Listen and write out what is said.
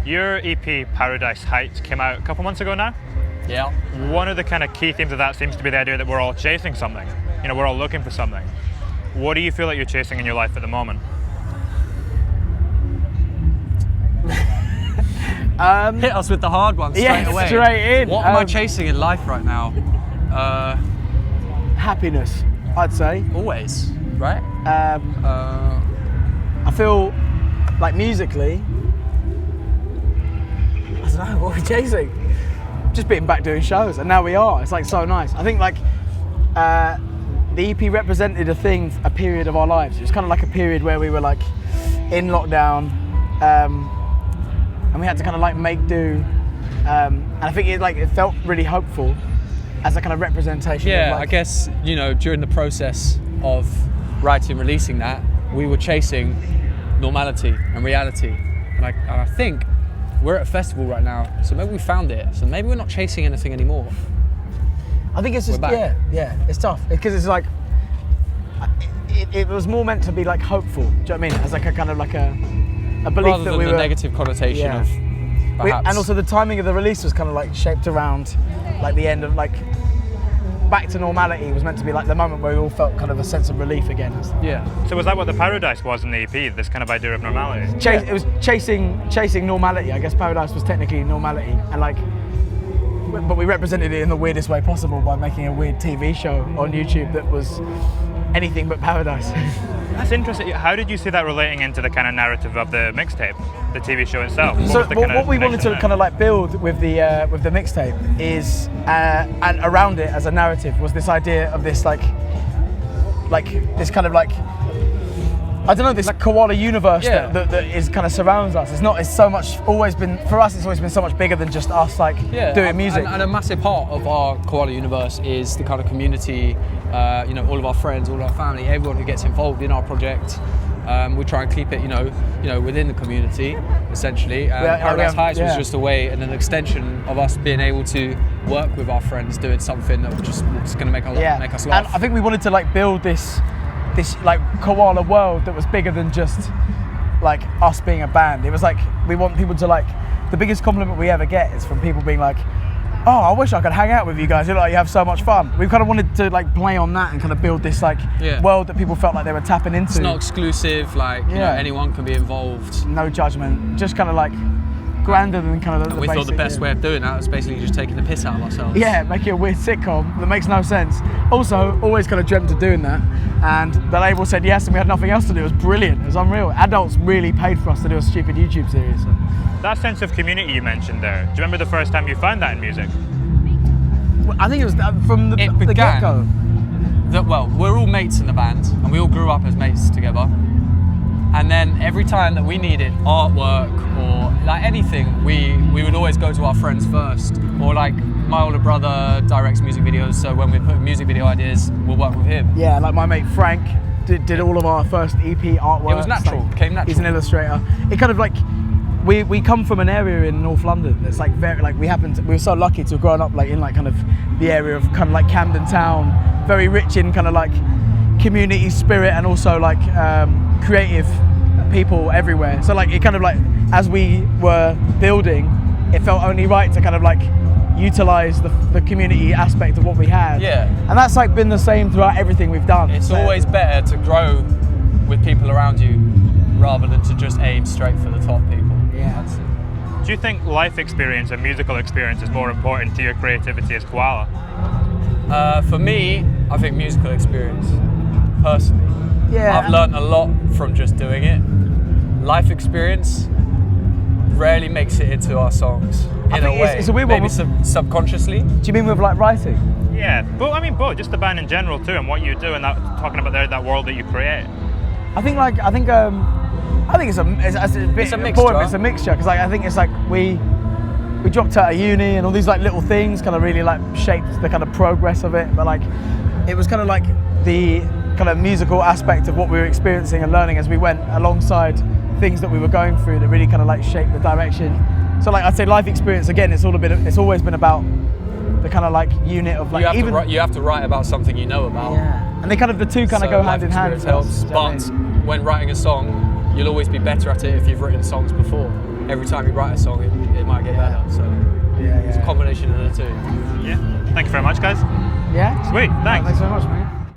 Your EP Paradise Heights came out a couple months ago now. Yeah. One of the kind of key themes of that seems to be the idea that we're all chasing something. You know, we're all looking for something. What do you feel like you're chasing in your life at the moment? Hit us with the hard one straight away. Straight in. What am I chasing in life right now? Happiness, I'd say. Always, right? I feel like musically, I don't know, what are we chasing? Just being back doing shows, and now we are. It's like so nice. I think like the EP represented a period of our lives. It was kind of like a period where we were like in lockdown, and we had to kind of like make do. And I think it felt really hopeful as a kind of representation. Yeah, of like, I guess, you know, during the process of writing and releasing that, we were chasing normality and reality. And I think we're at a festival right now, so maybe we found it. So maybe we're not chasing anything anymore. I think it's just, yeah, it's tough. Because it's like, it was more meant to be like hopeful, do you know what I mean? As like a kind of like a belief rather that than we the were... negative connotation of perhaps. And also the timing of the release was kind of like shaped around like the end of like, back to normality was meant to be like the moment where we all felt kind of a sense of relief again. Yeah. So was that what the Paradise was in the EP, this kind of idea of normality? It was chasing normality. I guess Paradise was technically normality, and like, but we represented it in the weirdest way possible by making a weird TV show on YouTube that was anything but Paradise. That's interesting. How did you see that relating into the kind of narrative of the mixtape, the TV show itself? What we wanted to kind of like build with the mixtape is, and around it as a narrative, was this idea of this like this kind of like, I don't know, this like Kawala universe that is kind of surrounds us. It's so much always been for us. It's always been so much bigger than just us like doing music. And a massive part of our Kawala universe is the kind of community. You know, all of our friends, all of our family, everyone who gets involved in our project. We try and keep it, you know, within the community, essentially. Paradise Heights was just a way and an extension of us being able to work with our friends, doing something that was going to make us laugh. And I think we wanted to like build this like Kawala world that was bigger than just like us being a band. It was like, we want people to like, the biggest compliment we ever get is from people being like, oh, I wish I could hang out with you guys. You have so much fun. We kind of wanted to like play on that and kind of build this like world that people felt like they were tapping into. It's not exclusive, like you know, anyone can be involved. No judgment, just kind of like grander than kind of the we thought the best way of doing that was basically just taking the piss out of ourselves. Yeah, making a weird sitcom that makes no sense. Also, always kind of dreamt of doing that, and the label said yes, and we had nothing else to do. It was brilliant. It was unreal. Adults really paid for us to do a stupid YouTube series. So. That sense of community you mentioned there, do you remember the first time you found that in music? I think it was from the get-go. Well, we're all mates in the band, and we all grew up as mates together. And then every time that we needed artwork or like anything, we would always go to our friends first. Or like my older brother directs music videos, so when we put music video ideas, we'll work with him. Yeah, like my mate Frank did all of our first EP artwork. It was natural, it came natural. He's an illustrator. It kind of like, we come from an area in North London that's like very, like we were so lucky to have grown up like in like kind of the area of kind of like Camden Town, very rich in kind of like community spirit and also like creative people everywhere. So like it kind of like, as we were building, it felt only right to kind of like utilize the community aspect of what we had. Yeah. And that's like been the same throughout everything we've done. It's always better to grow with people around you rather than to just aim straight for the top people. Yeah. Do you think life experience and musical experience is more important to your creativity as Kawala? For me, I think musical experience, personally. Yeah. I've learned a lot from just doing it. Life experience rarely makes it into our songs, in a way. It's a weird maybe one. Subconsciously. Do you mean with like writing? Yeah, but I mean both, just the band in general too, and what you do, and talking about that world that you create. I think it's a bit important. It's a mixture because like I think it's like we dropped out of uni and all these like little things kind of really like shaped the kind of progress of it. But like it was kind of like the kind of musical aspect of what we were experiencing and learning as we went alongside things that we were going through that really kind of like shaped the direction. So like I'd say life experience again. It's always been about the kind of like unit of like you have to write about something you know about. Yeah. And they kind of the two kind of go hand in hand. Helps, but when writing a song, you'll always be better at it if you've written songs before. every time you write a song, it might get better. So it's a combination of the two. Yeah. Thank you very much, guys. Yeah. Sweet. Thanks. Thanks so much, man.